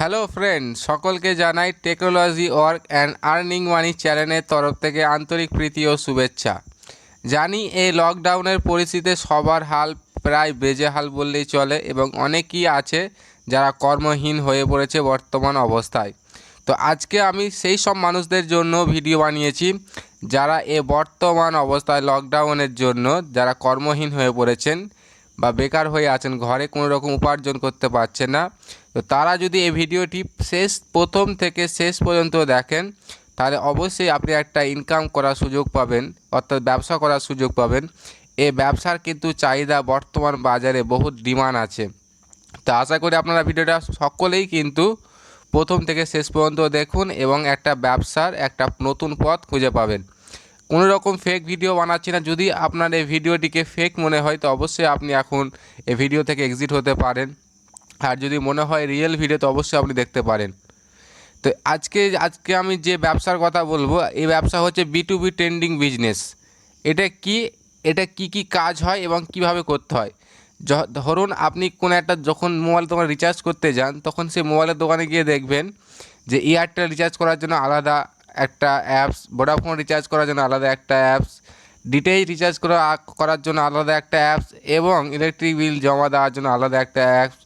Hello friend, সকলকে জানাই technology work and earning money চ্যানেলের তরফ থেকে আন্তরিক প্রীতি ও শুভেচ্ছা। জানি এই লকডাউনের পরিস্থিতিতে সবার হাল প্রায় বেজেহাল বললেই চলে এবং অনেকেই আছে যারা কর্মহীন হয়ে পড়েছে বর্তমান অবস্থায়। তো আজকে আমি সেই সব মানুষদের জন্য ভিডিও বানিয়েছি যারা বর্তমান অবস্থায় লকডাউনের জন্য যারা কর্মহীন হয়ে পড়েছেন বা বেকার হয়ে আছেন, ঘরে কোনো রকম উপার্জন করতে পারছেন না। তো তারা যদি এই ভিডিওটি প্রথম থেকে শেষ পর্যন্ত দেখেন তাহলে অবশ্যই আপনি একটা ইনকাম করার সুযোগ পাবেন, অর্থাৎ ব্যবসা করার সুযোগ পাবেন। এই ব্যবসার কিন্তু চাহিদা বর্তমান বাজারে বহুত ডিমান্ড আছে। তো আশা করি আপনারা ভিডিওটা সকলেই কিন্তু প্রথম থেকে শেষ পর্যন্ত দেখুন এবং একটা ব্যবসার একটা নতুন পথ খুঁজে পাবেন। কোনো রকম ফেক ভিডিও বানাচ্ছি না। যদি আপনার এই ভিডিওটিকে ফেক মনে হয় তো অবশ্যই আপনি এখন এই ভিডিও থেকে এক্সিট হতে পারেন, আর যদি মনে হয় রিয়েল ভিডিও তো অবশ্যই আপনি দেখতে পারেন। তো আজকে আমি যে ব্যবসার কথা বলবো, এই ব্যবসা হচ্ছে B2B ট্রেন্ডিং বিজনেস। এটা কি কাজ হয় এবং কিভাবে করতে হয়। ধরুন আপনি কোনো একটা যখন মোবাইল দোকানে রিচার্জ করতে যান, তখন সেই মোবাইলের দোকানে গিয়ে দেখবেন যে এয়ারটেল রিচার্জ করার জন্য আলাদা একটা অ্যাপস, ভোডাফোন রিচার্জ করার জন্য আলাদা একটা অ্যাপস, ডিটিএইচ রিচার্জ করার জন্য আলাদা একটা অ্যাপস এবং ইলেকট্রিক বিল জমা দেওয়ার জন্য আলাদা একটা অ্যাপস।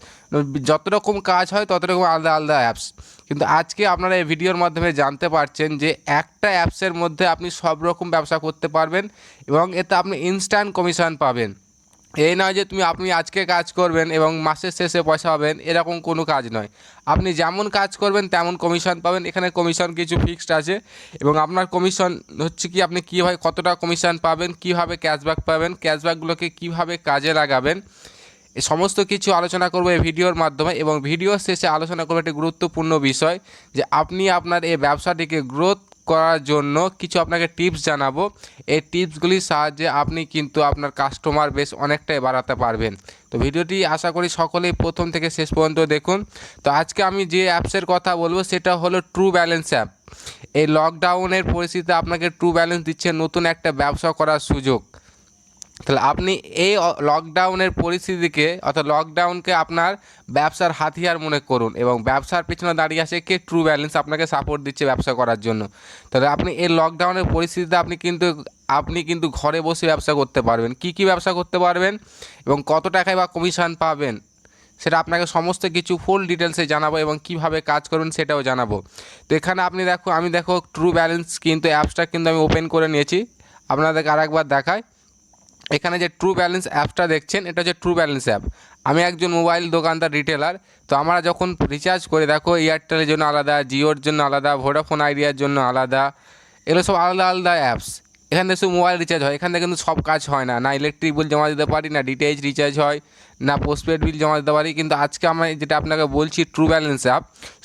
যত রকম কাজ হয় তত রকম আলাদা আলাদা অ্যাপস। কিন্তু আজকে আপনারা এই ভিডিওর মাধ্যমে জানতে পারছেন যে একটা অ্যাপসের মধ্যে আপনি সব রকম ব্যবসা করতে পারবেন এবং এতে আপনি ইনস্ট্যান্ট কমিশন পাবেন। এই নয় যে আপনি আজকে কাজ করবেন এবং মাসের শেষে পয়সা পাবেন, এরকম কোনো কাজ নয়। আপনি যেমন কাজ করবেন তেমন কমিশন পাবেন। এখানে কমিশন কিছু ফিক্সড আছে এবং আপনার কমিশন হচ্ছে কি, আপনি কীভাবে কতটা কমিশন পাবেন, কীভাবে ক্যাশব্যাক পাবেন, ক্যাশব্যাকগুলোকে কীভাবে কাজে লাগাবেন, এই সমস্ত কিছু আলোচনা করব এই ভিডিওর মাধ্যমে। এবং ভিডিওর শেষে আলোচনা করব একটি গুরুত্বপূর্ণ বিষয়, যে আপনি আপনার এই ব্যবসাটিকে গ্রোথ করার জন্য কিছু আপনাকে টিপস জানাবো। এই টিপসগুলির সাহায্যে আপনি কিন্তু আপনার কাস্টমার বেস অনেকটাই বাড়াতে পারবেন। তো ভিডিওটি আশা করি সকলেই প্রথম থেকে শেষ পর্যন্ত দেখুন। তো আজকে আমি যে অ্যাপসের কথা বলবো সেটা হলো ট্রু ব্যালেন্স অ্যাপ। এই লকডাউনের পরিস্থিতিতে আপনাকে ট্রু ব্যালেন্স দিচ্ছে নতুন একটা ব্যবসা করার সুযোগ। তাহলে আপনি এই লকডাউনের পরিস্থিতিকে, অর্থাৎ লকডাউনকে আপনার ব্যবসার হাতিয়ার মনে করুন এবং ব্যবসার পেছনে দাঁড়িয়ে আছে কে, ট্রু ব্যালেন্স আপনাকে সাপোর্ট দিচ্ছে ব্যবসা করার জন্য। তাহলে আপনি এই লকডাউনের পরিস্থিতিতে আপনি কিন্তু ঘরে বসে ব্যবসা করতে পারবেন। কি ব্যবসা করতে পারবেন এবং কত টাকায় বা কমিশন পাবেন সেটা আপনাকে সমস্ত কিছু ফুল ডিটেলসে জানাবো এবং কিভাবে কাজ করবেন সেটাও জানাবো। তো এখানে আমি দেখো ট্রু ব্যালেন্স কিন্তু অ্যাপসটা কিন্তু আমি ওপেন করে নিয়েছি। আপনাদেরকে আরেকবার দেখাই। এখানে যে ট্রু ব্যালেন্স অ্যাপটা দেখছেন, এটা হচ্ছে ট্রু ব্যালেন্স অ্যাপ। আমি একজন মোবাইল দোকানদার, রিটেলার। তো আমরা যখন রিচার্জ করি, দেখো এয়ারটেলের জন্য আলাদা, জিওর জন্য আলাদা, ভোডাফোন আইডিয়ার জন্য আলাদা, এগুলো সব আলাদা আলাদা অ্যাপস। এখান থেকে শুধু মোবাইল রিচার্জ হয়, এখান থেকে কিন্তু সব কাজ হয় না। না ইলেকট্রিক বিল জমা দিতে পারি, না ডিটিএইচ রিচার্জ হয়, না পোস্টপেড বিল জমা দিতে পারি। কিন্তু আজকে আমি যেটা আপনাকে বলছি, ট্রু ব্যালেন্স অ্যাপ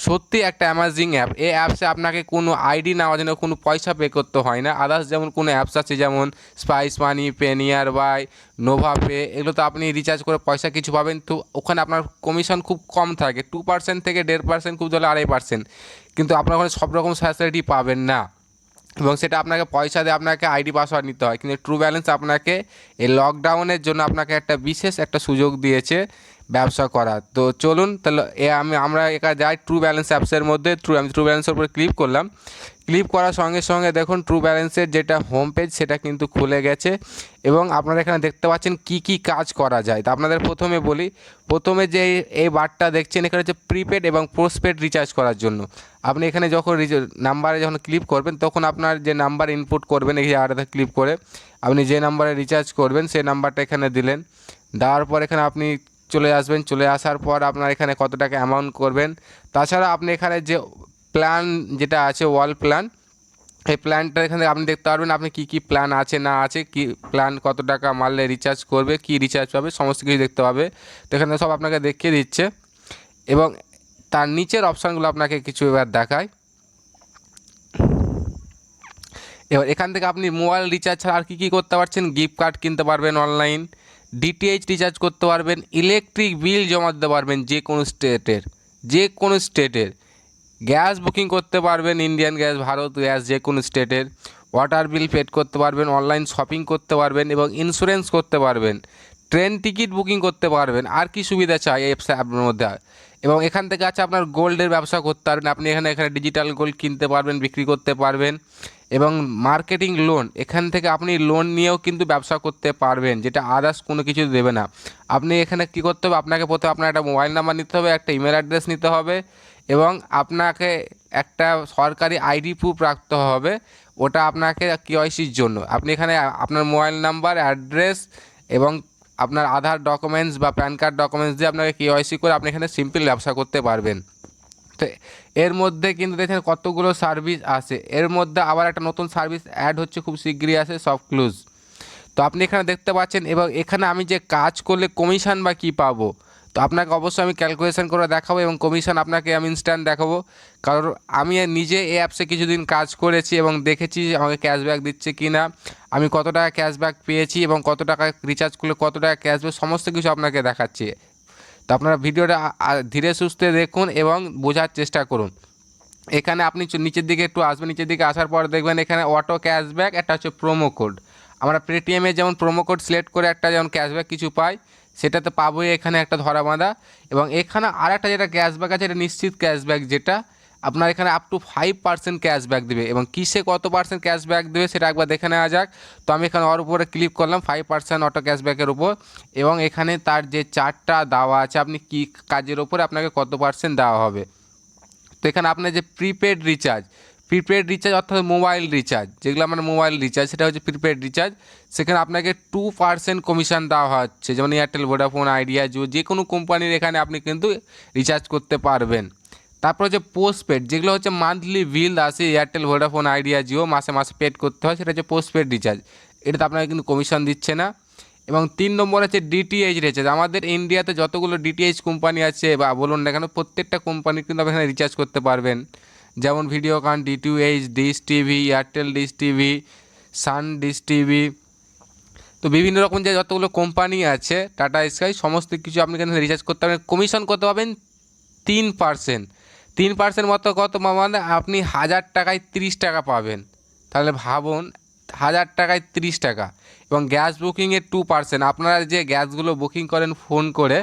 সত্যি একটা অ্যামাজিং অ্যাপ। এই অ্যাপসে আপনাকে কোনো আইডি নেওয়ার জন্য কোনো পয়সা পে করতে হয় না। আদার্স যেমন কোনো অ্যাপস আছে, যেমন Spice Money, PayNearby, Novopay, এগুলো তো আপনি রিচার্জ করে পয়সা কিছু পাবেন। তো ওখানে আপনার কমিশন খুব কম থাকে, 2% থেকে 1.5%, খুব ধরলে 2.5%। কিন্তু আপনার ওখানে সব রকম ফ্যাসিলিটি পাবেন না এবং সেটা আপনাকে পয়সা দিয়ে আপনাকে আইডি পাসওয়ার্ড নিতে হয়। কিন্তু ট্রু ব্যালেন্স আপনাকে এই লকডাউনের জন্য আপনাকে একটা বিশেষ একটা সুযোগ দিয়েছে ব্যবসা করার। তো চলুন তাহলে আমরা একা যাই ট্রু ব্যালেন্স অ্যাপসের মধ্যে। আমি ট্রু ব্যালেন্সের উপরে ক্লিক করলাম। ক্লিক করার সঙ্গে সঙ্গে দেখুন ট্রু ব্যালেন্সের যেটা হোম পেজ সেটা কিন্তু খুলে গেছে এবং আপনারা এখানে দেখতে পাচ্ছেন কি কাজ করা যায়। তো আপনাদের প্রথমে বলি, প্রথমে যে এই বারটা দেখছেন, এখানে হচ্ছে প্রিপেড এবং পোস্টপেড রিচার্জ করার জন্য। আপনি এখানে যখন নাম্বারে যখন ক্লিক করবেন, তখন আপনার যে নাম্বার ইনপুট করবেন, এই জায়গাটাতে ক্লিক করে আপনি যে নাম্বারে রিচার্জ করবেন সেই নাম্বারটা এখানে দিলেন। দেওয়ার পর এখানে আপনি চলে আসবেন। চলে আসার পর আপনার এখানে কত টাকা অ্যামাউন্ট করবেন। তাছাড়া আপনি এখানে যে প্ল্যান যেটা আছে, ওয়াল প্ল্যান, এই প্ল্যানটা এখানে আপনি দেখতে পারবেন আপনি কি প্ল্যান আছে না আছে, কি প্ল্যান কত টাকা মারলে রিচার্জ করবে, কি রিচার্জ পাবে, সমস্ত কিছু দেখতে পাবে। তো এখানে সব আপনাকে দেখিয়ে দিচ্ছে এবং তার নিচের অপশানগুলো আপনাকে কিছু এবার দেখায়। এবার এখান থেকে আপনি মোবাইল রিচার্জ ছাড়া আর কী করতে পারছেন, গিফট কার্ড কিনতে পারবেন অনলাইন, ডিটিএইচ রিচার্জ করতে পারবেন, ইলেকট্রিক বিল জমা দিতে পারবেন যে কোনো স্টেটের, গ্যাস বুকিং করতে পারবেন, ইন্ডিয়ান গ্যাস, ভারত গ্যাস, যে কোনো স্টেটের, ওয়াটার বিল পেড করতে পারবেন, অনলাইন শপিং করতে পারবেন এবং ইন্স্যুরেন্স করতে পারবেন, ট্রেন টিকিট বুকিং করতে পারবেন। আর কি সুবিধা চাই এই অ্যাপের মধ্যে? এবং এখান থেকে আছে আপনার গোল্ডের ব্যবসা করতে পারবেন, আপনি এখানে ডিজিটাল গোল্ড কিনতে পারবেন, বিক্রি করতে পারবেন। এবং মার্কেটিং লোন, এখান থেকে আপনি লোন নিয়েও কিন্তু ব্যবসা করতে পারবেন, যেটা আদার্স কোনো কিছু দেবে না। আপনি এখানে কী করতে হবে, আপনাকে প্রথমে আপনার একটা মোবাইল নাম্বার নিতে হবে, একটা ইমেল অ্যাড্রেস নিতে হবে, এবং আপনাকে একটা সরকারি আইডি প্রুফ রাখতে হবে, ওটা আপনাকে কেওয়াইসির জন্য। আপনি এখানে আপনার মোবাইল নাম্বার, অ্যাড্রেস এবং আপনার আধার ডকুমেন্টস বা প্যান কার্ড ডকুমেন্টস দিয়ে আপনাকে কেওয়াইসি করে আপনি এখানে সিম্পল ব্যবসা করতে পারবেন। তো এর মধ্যে কিন্তু দেখেন কতগুলো সার্ভিস আছে। এর মধ্যে আবার একটা নতুন সার্ভিস অ্যাড হচ্ছে, খুব শীঘ্রই আছে, সফট ক্লোজ। তো আপনি এখানে দেখতে পাচ্ছেন, এবং এখানে আমি যে কাজ করলে কমিশন বা কী পাবো, তো আপনাকে অবশ্যই আমি ক্যালকুলেশন করে দেখাবো, এবং কমিশন আপনাকে আমি ইনস্ট্যান্ট দেখাবো। কারণ আমি নিজে এই অ্যাপসে কিছুদিন কাজ করেছি এবং দেখেছি আমাকে ক্যাশব্যাক দিচ্ছে কি না, আমি কত টাকা ক্যাশব্যাক পেয়েছি এবং কত টাকা রিচার্জ করলে কত টাকা ক্যাশব্যাক, সমস্ত কিছু আপনাকে দেখাচ্ছি। তো আপনারা ভিডিওটা ধীরে সুস্থে দেখুন এবং বোঝার চেষ্টা করুন। এখানে আপনি নিচের দিকে একটু আসবেন, নিচের দিকে আসার পর দেখবেন এখানে অটো ক্যাশব্যাক, একটা হচ্ছে প্রোমো কোড। আমরা পেটিএমে যেমন প্রোমো কোড সিলেক্ট করে একটা যেমন ক্যাশব্যাক কিছু পাই, সেটাতে পাবোই এখানে একটা ধরা বাঁধা। এবং এখানে আর একটা যেটা ক্যাশব্যাক আছে, এটা নিশ্চিত ক্যাশব্যাক, যেটা আপনার এখানে আপ টু 5% ক্যাশব্যাক দেবে। এবং কিসে কত পার্সেন্ট ক্যাশব্যাক দেবে সেটা একবার দেখে নেওয়া যাক। তো আমি এখানে ওর উপরে ক্লিক করলাম 5% অটো ক্যাশব্যাকের উপর, এবং এখানে তার যে চার্টটা দেওয়া আছে আপনি কী কাজের ওপরে আপনাকে কত পার্সেন্ট দেওয়া হবে। তো এখানে আপনার যে প্রিপেড রিচার্জ অর্থাৎ মোবাইল রিচার্জ, যেগুলো আমার মোবাইল রিচার্জ, সেটা হচ্ছে প্রিপেড রিচার্জ। সেখানে আপনাকে 2% কমিশন দেওয়া হচ্ছে, যেমন এয়ারটেল, ভোডাফোন, আইডিয়া, জিও, যে কোনো কোম্পানির এখানে আপনি কিন্তু রিচার্জ করতে পারবেন। তারপর হচ্ছে পোস্টপেড, যেগুলো হচ্ছে মান্থলি বিল আসে, এয়ারটেল, ভোডাফোন, আইডিয়া, জিও, মাসে মাসে পেড করতে হয়, সেটা হচ্ছে পোস্টপেড রিচার্জ, এটাতে আপনাকে কিন্তু কমিশন দিচ্ছে না। এবং 3 নম্বর আছে ডিটিএইচ রিচার্জ। আমাদের ইন্ডিয়াতে যতগুলো ডিটিএইচ কোম্পানি আছে বা বলুন না কেন, প্রত্যেকটা কোম্পানি কিন্তু আপনি এখানে রিচার্জ করতে পারবেন। যেমন Videocon, DTH, Dish TV, Airtel Dish TV, Sun Dish TV, তো বিভিন্ন রকম যে যতগুলো কোম্পানি আছে, টাটা স্কাই, সমস্ত কিছু আপনি এখানে রিচার্জ করতে পারবেন। কমিশন কত পাবেন? 3%। 3% মতো কত, মানে আপনি 1000 টাকায় 30 টাকা পাবেন। তাহলে ভাবুন, 1000 টাকায় 30 টাকা। এবং গ্যাস বুকিংয়ে 2%। আপনারা যে গ্যাসগুলো বুকিং করেন ফোন করে,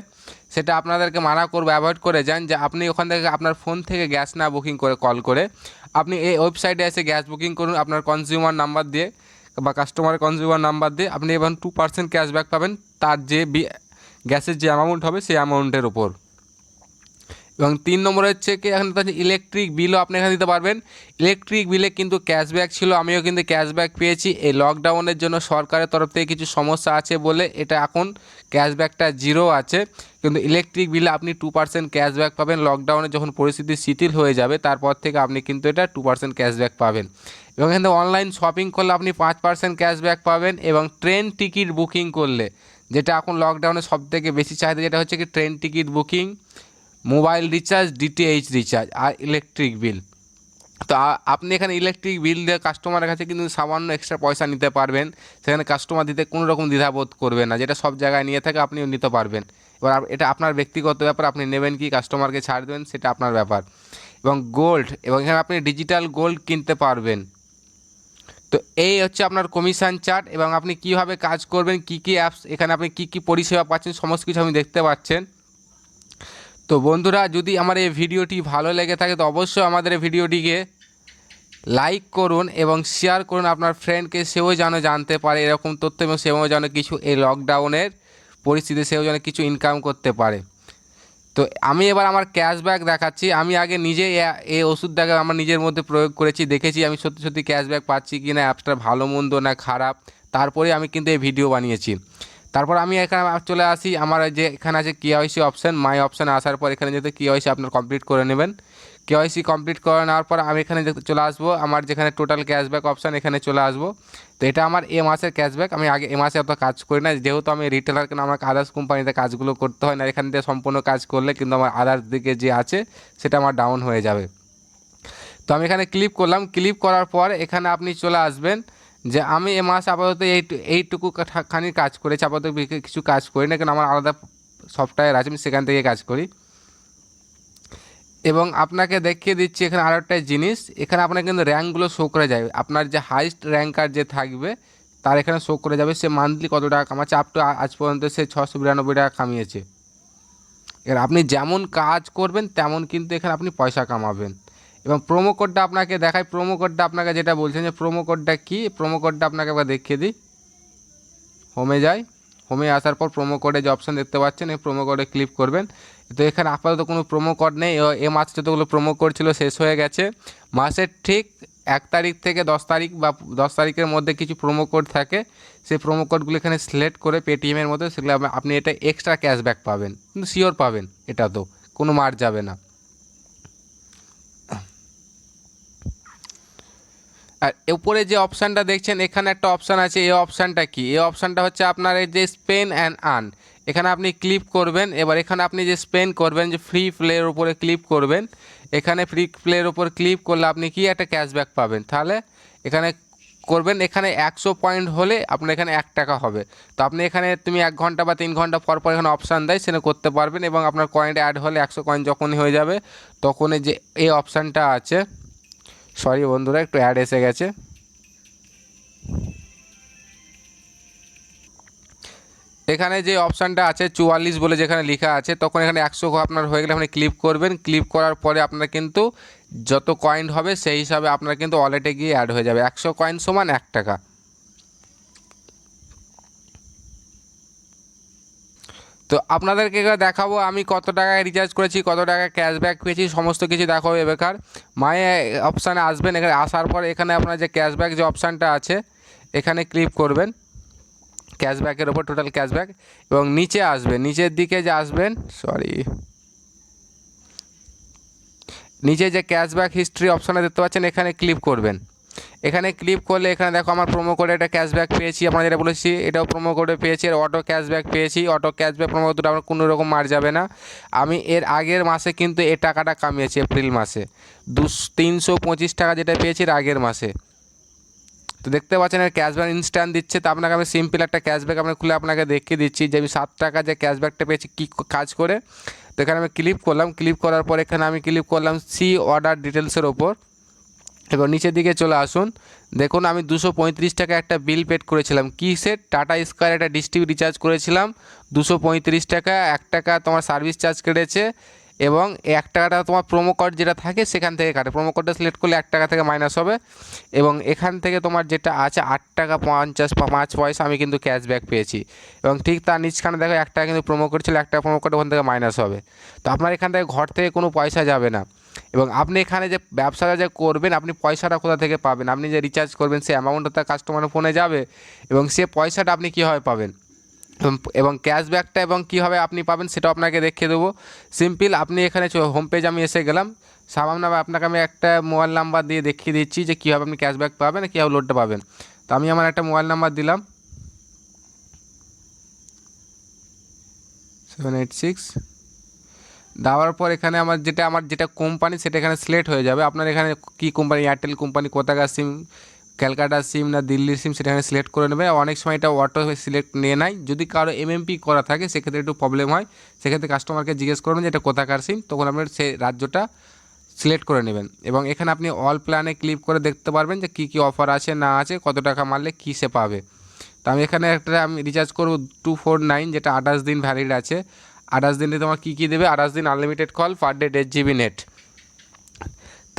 সেটা আপনাদেরকে মানা করবো, অ্যাভয়েড করে যান, যে আপনি ওখান থেকে আপনার ফোন থেকে গ্যাস না বুকিং করে কল করে আপনি এই ওয়েবসাইটে এসে গ্যাস বুকিং করুন আপনার কনজিউমার নাম্বার দিয়ে বা কাস্টমারের কনজিউমার নাম্বার দিয়ে। আপনি এবং 2% ক্যাশব্যাক পাবেন তার যে গ্যাসের যে অ্যামাউন্ট হবে সেই অ্যামাউন্টের ওপর। এবং 3 নম্বরে হচ্ছে কি, এখানে তো ইলেকট্রিক বিলও আপনি এখানে দিতে পারবেন। ইলেকট্রিক বিলে কিন্তু ক্যাশব্যাক ছিল, আমিও কিন্তু ক্যাশব্যাক পেয়েছি। এই লকডাউনের জন্য সরকারের তরফ থেকে কিছু সমস্যা আছে বলে এটা এখন ক্যাশব্যাকটা 0 আছে, কিন্তু ইলেকট্রিক বিলে আপনি 2% ক্যাশব্যাক পাবেন। লকডাউনে যখন পরিস্থিতি শিথিল হয়ে যাবে তারপর থেকে আপনি কিন্তু এটা 2% ক্যাশব্যাক পাবেন। এবং এখানে অনলাইন শপিং করলে আপনি 5% ক্যাশব্যাক পাবেন। এবং ট্রেন টিকিট বুকিং করলে, যেটা এখন লকডাউনে সবথেকে বেশি চাহিদা, যেটা হচ্ছে কি train ticket booking, mobile recharge, DTH recharge আর ইলেকট্রিক বিল। তো আপনি এখানে ইলেকট্রিক বিল দিয়ে কাস্টমারের কাছে কিন্তু সামান্য এক্সট্রা পয়সা নিতে পারবেন, সেখানে কাস্টমার দিতে কোনো রকম দ্বিধাবোধ করবে না, যেটা সব জায়গায় নিয়ে থাকে আপনিও নিতে পারবেন। এবার এটা আপনার ব্যক্তিগত ব্যাপার, আপনি নেবেন কি কাস্টমারকে ছাড় দেবেন সেটা আপনার ব্যাপার। এবং গোল্ড, এবং এখানে আপনি ডিজিটাল গোল্ড কিনতে পারবেন। তো এই হচ্ছে আপনার কমিশন চার্ট, এবং আপনি কীভাবে কাজ করবেন, কী কী অ্যাপস, এখানে আপনি কী কী পরিষেবা পাচ্ছেন, সমস্ত কিছু আপনি দেখতে পাচ্ছেন। তো বন্ধুরা, যদি আমার এই ভিডিওটি ভালো লেগে থাকে তো অবশ্যই আমাদের এই ভিডিওটিকে লাইক করুন এবং শেয়ার করুন আপনার ফ্রেন্ডকে, সেও যেন জানতে পারে এরকম তথ্য, এবং সেও যেন কিছু এই লকডাউনের পরিস্থিতি সেও যেন কিছু ইনকাম করতে পারে। তো আমি এবার আমার ক্যাশব্যাক দেখাচ্ছি। আমি আগে নিজে এই ওষুধটাকে আমার নিজের মধ্যে প্রয়োগ করেছি, দেখেছি আমি সত্যি সত্যি ক্যাশব্যাক পাচ্ছি কি না, অ্যাপসটা ভালো মন্দ না খারাপ, তারপরে আমি কিন্তু এই ভিডিও বানিয়েছি। তারপর আমি এখানে চলে আসি, আমার যে এখানে আছে কেওয়াইসি অপশান, মাই অপশানে আসার পর এখানে যেতে কেওয়াইসি আপনার কমপ্লিট করে নেবেন। কেওয়াইসি কমপ্লিট করে নেওয়ার পর আমি এখানে চলে আসবো, আমার যেখানে টোটাল ক্যাশব্যাক অপশান, এখানে চলে আসবো। তো এটা আমার এ মাসের ক্যাশব্যাক। আমি আগে এ মাসে অত কাজ করি না, যেহেতু আমি রিটেলার, কেন আমাকে আদার্স কোম্পানিতে কাজগুলো করতে হয় না। এখান থেকে সম্পূর্ণ কাজ করলে কিন্তু আমার আদার্স দিকে যে আছে সেটা আমার ডাউন হয়ে যাবে। তো আমি এখানে ক্লিক করলাম, ক্লিক করার পর এখানে আপনি চলে আসবেন যে আমি এ মাস আপাতত এইটুকু খানি কাজ করেছি, আপাতত কিছু কাজ করি না, কেন আমার আলাদা সফটওয়্যার আছে, আমি সেখান থেকে কাজ করি। এবং আপনাকে দেখিয়ে দিচ্ছি এখানে আরও একটা জিনিস, এখানে আপনার কিন্তু র্যাঙ্কগুলো শো করে যায়। আপনার যে হাইস্ট র্যাঙ্কার যে থাকবে তার এখানে শো করে যাবে সে মান্থলি কত টাকা কামাচ্ছে। আপ টু আজ পর্যন্ত সে 692 টাকা কামিয়েছে। এবার আপনি যেমন কাজ করবেন তেমন কিন্তু এখানে আপনি পয়সা কামাবেন। এবং প্রোমো কোডটা আপনাকে দেখাই, প্রোমো কোডটা আপনাকে যেটা বলছেন যে প্রোমো কোডটা কী, প্রোমো কোডটা আপনাকে একবার দেখিয়ে দিই। হোমে যাই, হোমে আসার পর প্রোমো কোডে যে অপশান দেখতে পাচ্ছেন এই প্রোমো কোডে ক্লিক করবেন। তো এখানে আপাতত কোনো প্রোমো কোড নেই, এ মাস যতগুলো প্রোমো কোড ছিল শেষ হয়ে গেছে। মাসের ঠিক 1 তারিখ থেকে 10 তারিখ বা 10 তারিখের মধ্যে কিছু প্রোমো কোড থাকে, সেই প্রোমো কোডগুলো এখানে সিলেক্ট করে পেটিএমের মধ্যে সেগুলো আপনি এটা এক্সট্রা ক্যাশব্যাক পাবেন, কিন্তু শিওর পাবেন, এটা তো কোনো মার যাবে না। আর উপরে যে অপশানটা দেখছেন এখানে একটা অপশান আছে, এই অপশানটা কি, এই অপশানটা হচ্ছে আপনার এই যে স্পেন অ্যান্ড আর্ন, এখানে আপনি ক্লিক করবেন। এবার এখানে আপনি যে স্পেন করবেন, যে ফ্রি প্লের উপরে ক্লিক করবেন, এখানে ফ্রি প্লের উপর ক্লিক করলে আপনি কি একটা ক্যাশব্যাক পাবেন। তাহলে এখানে করবেন, এখানে 100 পয়েন্ট হলে আপনার এখানে 1 টাকা হবে। তো আপনি এখানে তুমি 1 ঘন্টা বা 3 ঘন্টা পর পর এখানে অপশান দেয় সেটা করতে পারবেন। এবং আপনার কয়েন অ্যাড হলে 100 কয়েন যখনই হয়ে যাবে তখনই যে এই অপশানটা আছে, সরি বন্ধুরা একটু অ্যাড এসে গেছে, এখানে যে অপশানটা আছে 44 বলে যেখানে লেখা আছে, তখন এখানে 100 আপনার হয়ে গেলে আপনি ক্লিক করবেন। ক্লিক করার পরে আপনার কিন্তু যত কয়েন হবে সেই হিসাবে আপনার কিন্তু ওয়ালেটে গিয়ে অ্যাড হয়ে যাবে। 100 কয়েন সমান 1 টাকা। তো আপনাদেরকে দেখাবো আমি কত টাকায় রিচার্জ করেছি, কত টাকা ক্যাশব্যাক পেয়েছি, সমস্ত কিছু দেখাবো। এবার মাই অপশানে আসবেন, এখানে আসার পর এখানে আপনার যে ক্যাশব্যাক যে অপশানটা আছে এখানে ক্লিক করবেন, ক্যাশব্যাকের ওপর টোটাল ক্যাশব্যাক, এবং নিচে আসবেন, নিচের দিকে যে আসবেন, নিচে যে ক্যাশব্যাক হিস্ট্রি অপশানে দেখতে পাচ্ছেন এখানে ক্লিক করবেন। এখানে ক্লিক করলে এখানে দেখো আমার প্রোমো কোডে একটা ক্যাশব্যাক পেয়েছি, আমরা যেটা বলেছি এটাও প্রোমো কোডে পেয়েছি, আর অটো ক্যাশব্যাক পেয়েছি। অটো ক্যাশব্যাক প্রোমো কোডটা আমার কোনো রকম মার যাবে না। আমি এর আগের মাসে কিন্তু এই টাকাটা কামিয়েছি, এপ্রিল মাসে 325 টাকা যেটা পেয়েছি এর আগের মাসে। তো দেখতে পাচ্ছেন এর ক্যাশব্যাক ইনস্ট্যান্ট দিচ্ছে। তো আপনাকে আমি সিম্পল একটা ক্যাশব্যাক আমরা খুলে আপনাকে দেখিয়ে দিচ্ছি যে আমি 7 টাকা যে ক্যাশব্যাকটা পেয়েছি কী কাজ করে। তো এখানে আমি ক্লিক করলাম, ক্লিক করার পর এখানে আমি ক্লিক করলাম সি অর্ডার ডিটেলসের ওপর। এবার নিচের দিকে চলে আসুন, দেখুন আমি 235 টাকা একটা বিল পেড করেছিলাম, কি সেট টাটা স্কয়ার একটা ডিস্ট্রিক্ট রিচার্জ করেছিলাম 235 টাকা। 1 টাকা তোমার সার্ভিস চার্জ কেটেছে এবং 1 টাকাটা তোমার প্রোমো কোড যেটা থাকে সেখান থেকে কাটে, প্রোমো কোডটা সিলেক্ট করলে 1 টাকা থেকে মাইনাস হবে। এবং এখান থেকে তোমার যেটা আছে 8 টাকা 5 পয়সা আমি কিন্তু ক্যাশব্যাক পেয়েছি। এবং ঠিক তার নিচখানে দেখো 1 টাকা কিন্তু প্রোমো কোড ছিল, 1 টাকা প্রোমো কোড ওখান থেকে মাইনাস হবে। তো আপনার এখান থেকে ঘর থেকে কোনো পয়সা যাবে না। এবং আপনি এখানে যে ব্যবসাটা যে করবেন আপনি পয়সাটা কোথা থেকে পাবেন, আপনি যে রিচার্জ করবেন সেই অ্যামাউন্টটা তার কাস্টমারের ফোনে যাবে এবং সে পয়সাটা আপনি কীভাবে পাবেন এবং ক্যাশব্যাকটা এবং কীভাবে আপনি পাবেন সেটাও আপনাকে দেখিয়ে দেবো। সিম্পল, আপনি এখানে হোম পেজ আমি এসে গেলাম, সামান্য আপনাকে আমি একটা মোবাইল নাম্বার দিয়ে দেখিয়ে দিচ্ছি যে কীভাবে আপনি ক্যাশব্যাক পাবেন, কীভাবে লোডটা পাবেন। তো আমি আমার একটা মোবাইল নাম্বার দিলাম 786, দেওয়ার পর এখানে আমার যেটা কোম্পানি সেটা এখানে সিলেক্ট হয়ে যাবে। আপনার এখানে কী কোম্পানি, এয়ারটেল কোম্পানি, কোথাকার সিম, ক্যালকাটা সিম না দিল্লির সিম, সেটা এখানে সিলেক্ট করে নেবে। অনেক সময় এটা অটো সিলেক্ট নিয়ে নেয়, যদি কারো এমএমপি করা থাকে সেক্ষেত্রে একটু প্রবলেম হয়, সেক্ষেত্রে কাস্টমারকে জিজ্ঞেস করবেন যে এটা কোথাকার সিম, তখন আপনার সেই রাজ্যটা সিলেক্ট করে নেবেন। এবং এখানে আপনি অল প্ল্যানে ক্লিক করে দেখতে পারবেন যে কী কী অফার আছে না আছে, কত টাকা মারলে কী সে পাবে। তো আমি এখানে আমি রিচার্জ করবো 249, যেটা 28 দিন ভ্যালিড আছে। 28 দিনে তোমার কী কী দেবে, 28 দিন unlimited call, per day 1.5 GB net.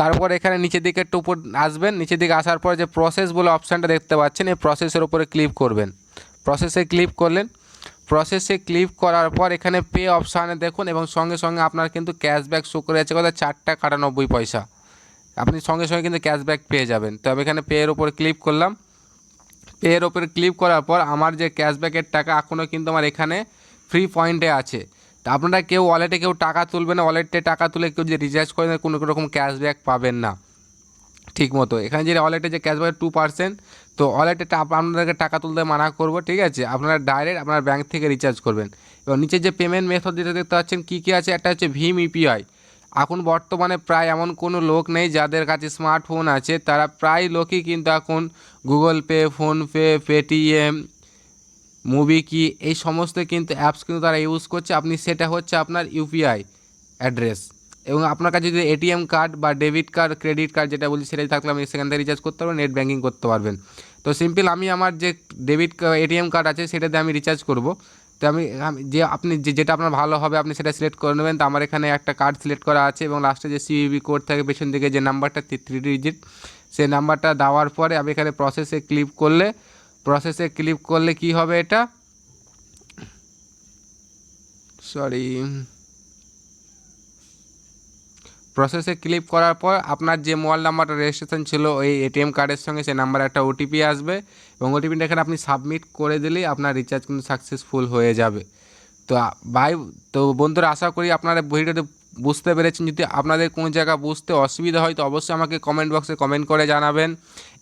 তারপর এখানে নিচের দিকে একটু উপর আসবেন, নিচের দিকে আসার পর যে প্রসেস বলে অপশানটা দেখতে পাচ্ছেন এই প্রসেসের উপরে ক্লিক করবেন। প্রসেসে ক্লিক করলেন, প্রসেসে ক্লিক করার পর এখানে পে অপশানে দেখুন এবং সঙ্গে সঙ্গে আপনার কিন্তু ক্যাশব্যাক শো করে যাচ্ছে কথা 4 টাকা 98 পয়সা, আপনি সঙ্গে সঙ্গে কিন্তু ক্যাশব্যাক পেয়ে যাবেন। তো আমি এখানে পে এর উপর ক্লিক করলাম, পে এর উপরে ক্লিক করার পর আমার যে ক্যাশব্যাকের টাকা এখনও কিন্তু আমার এখানে ফ্রি পয়েন্টে আছে। তা আপনারা কেউ ওয়ালেটে কেউ টাকা তুলবে না, ওয়ালেটে টাকা তুলে কেউ যে রিচার্জ করে কোনো রকম ক্যাশব্যাক পাবেন না ঠিক মতো। এখানে যে ওয়ালেটে যে ক্যাশব্যাক 2%, তো ওয়ালেটে আপনাদেরকে টাকা তুলতে মানা করবো, ঠিক আছে, আপনারা ডাইরেক্ট আপনার ব্যাঙ্ক থেকে রিচার্জ করবেন। এবং নিচে যে পেমেন্ট মেথড যেটা দেখতে পাচ্ছেন কী কী আছে, একটা হচ্ছে ভীম ইউপিআই। এখন বর্তমানে প্রায় এমন কোনো লোক নেই যাদের কাছে স্মার্টফোন আছে, তারা প্রায় লোকই কিন্তু এখন Google pay, PhonePe, Paytm, movie কি এই সমস্ত কিন্তু অ্যাপস কিন্তু তারা ইউজ করছে। আপনি সেটা হচ্ছে আপনার ইউপিআই অ্যাড্রেস, এবং আপনার কাছে যদি এটিএম কার্ড বা ডেবিট কার্ড, ক্রেডিট কার্ড যেটা বলছি সেটাই থাকলে আপনি সেখান থেকে রিচার্জ করতে পারবেন, নেট ব্যাঙ্কিং করতে পারবেন। তো তো সিম্পল আমি আমার যে ডেবিট এটিএম কার্ড আছে সেটাতে আমি রিচার্জ করব। তো আমি যে আপনি যেটা আপনার ভালো হবে আপনি সেটা সিলেক্ট করে নেবেন। তো আমার এখানে একটা কার্ড সিলেক্ট করা আছে এবং লাস্টে যে সিভিভি কোড থাকে পেছন দিকে যে নাম্বারটা 3 ডিজিট, সেই নাম্বারটা দেওয়ার পরে আমি এখানে প্রসেসে ক্লিক করলে কি হবে, এটা প্রসেসে ক্লিক করার পর আপনার যে মোবাইল নাম্বারটা রেজিস্ট্রেশন ছিল ওই এটিএম কার্ডের সঙ্গে সেই নাম্বারে একটা ওটিপি আসবে এবং ওটিপিটা এখানে আপনি সাবমিট করে দিলেই আপনার রিচার্জ কিন্তু সাকসেসফুল হয়ে যাবে। তো তো বন্ধুরা, আশা করি আপনারা ভিডিওতে বুঝতে পেরেছেন। যদি আপনাদের কোনো জায়গা বুঝতে অসুবিধা হয় তো অবশ্যই আমাকে কমেন্ট বক্সে কমেন্ট করে জানাবেন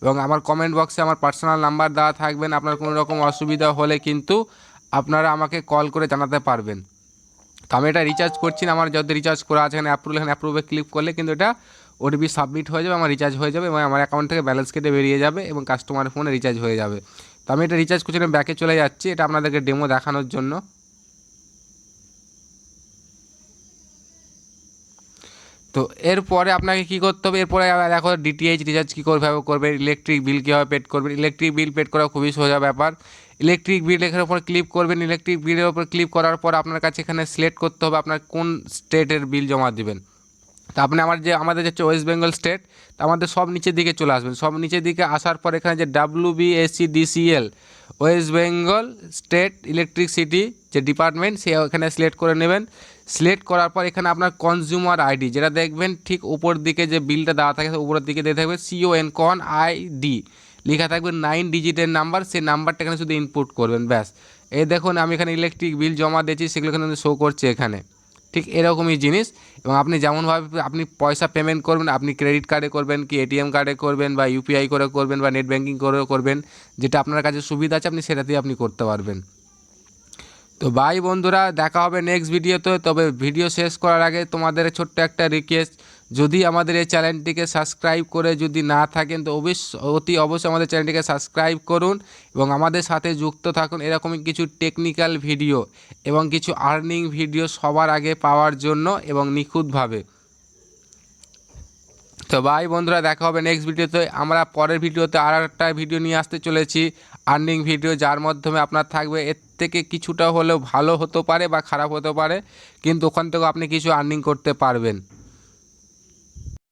এবং আমার কমেন্ট বক্সে আমার পার্সোনাল নাম্বার দেওয়া থাকবেন। আপনার কোনো রকম অসুবিধা হলে কিন্তু আপনারা আমাকে কল করে জানাতে পারবেন। তো আমি এটা রিচার্জ করছি না, আমার যদি রিচার্জ করা আছে এখানে অ্যাপ্রুভে ক্লিক করলে কিন্তু এটা ওটিপি সাবমিট হয়ে যাবে, আমার রিচার্জ হয়ে যাবে এবং আমার অ্যাকাউন্ট থেকে ব্যালেন্স কেটে বেরিয়ে যাবে এবং কাস্টমারের ফোনে রিচার্জ হয়ে যাবে। তো আমি এটা রিচার্জ করছি না, ব্যাকে চলে যাচ্ছি এটা আপনাদেরকে ডেমো দেখানোর জন্য। তো এরপরে আপনাকে কী করতে হবে, এরপরে দেখো ডিটিএইচ রিচার্জ কীভাবে করবেন, ইলেকট্রিক বিল কীভাবে পেড করবেন। ইলেকট্রিক বিল পেড করা খুবই সোজা ব্যাপার। ইলেকট্রিক বিল এখানে উপর ক্লিক করবেন। ইলেকট্রিক বিলের উপর ক্লিক করার পর আপনার কাছে এখানে সিলেক্ট করতে হবে আপনার কোন স্টেটের বিল জমা দিবেন। তো আপনি আমাদের যে ওয়েস্ট বেঙ্গল স্টেট, তো আমাদের সব নিচের দিকে চলে আসবেন। সব নিচের দিকে আসার পর এখানে যে WBSCDCL West Bengal state electricity যে ডিপার্টমেন্ট সে এখানে সিলেক্ট করে নেবেন। সিলেক্ট করার পর এখানে আপনার কনজিউমার আইডি যেটা দেখবেন ঠিক উপর দিকে যে বিলটা দেওয়া থাকে উপরের দিকে দিয়ে থাকবে CON ID লেখা থাকবে 9 ডিজিটের নাম্বার, সেই নাম্বারটা এখানে শুধু ইনপুট করবেন ব্যাস। এই দেখুন আমি এখানে ইলেকট্রিক বিল জমা দিয়েছি, সেগুলো এখানে শো করছে এখানে। ঠিক এরকমই জিনিস। এবং আপনি যেমনভাবে আপনি পয়সা পেমেন্ট করবেন, আপনি ক্রেডিট কার্ডে করবেন কি এটিএম কার্ডে করবেন বা UPI করে করবেন বা নেট ব্যাঙ্কিং করেও করবেন, যেটা আপনার কাছে সুবিধা আছে আপনি সেটাতেই আপনি করতে পারবেন। তো বাই বন্ধুরা, দেখা হবে নেক্সট ভিডিওতে। তবে ভিডিও শেষ করার আগে তোমাদের ছোট্ট একটা রিকোয়েস্ট, যদি আমাদের এই চ্যানেলটিকে সাবস্ক্রাইব করে যদি না থাকেন তো অতি অবশ্যই আমাদের চ্যানেলটিকে সাবস্ক্রাইব করুন এবং আমাদের সাথে যুক্ত থাকুন এরকমই কিছু টেকনিক্যাল ভিডিও এবং কিছু আর্নিং ভিডিও সবার আগে পাওয়ার জন্য এবং নিখুঁতভাবে। তো বাই বন্ধুরা, দেখা হবে নেক্সট ভিডিওতে। আমরা পরের ভিডিওতে আর একটা ভিডিও নিয়ে আসতে চলেছি, আর্নিং ভিডিও, যার মাধ্যমে আপনার থাকবে এর থেকে কিছুটা হলেও ভালো হতে পারে বা খারাপ হতে পারে, কিন্তু ওখান থেকেও আপনি কিছু আর্নিং করতে পারবেন।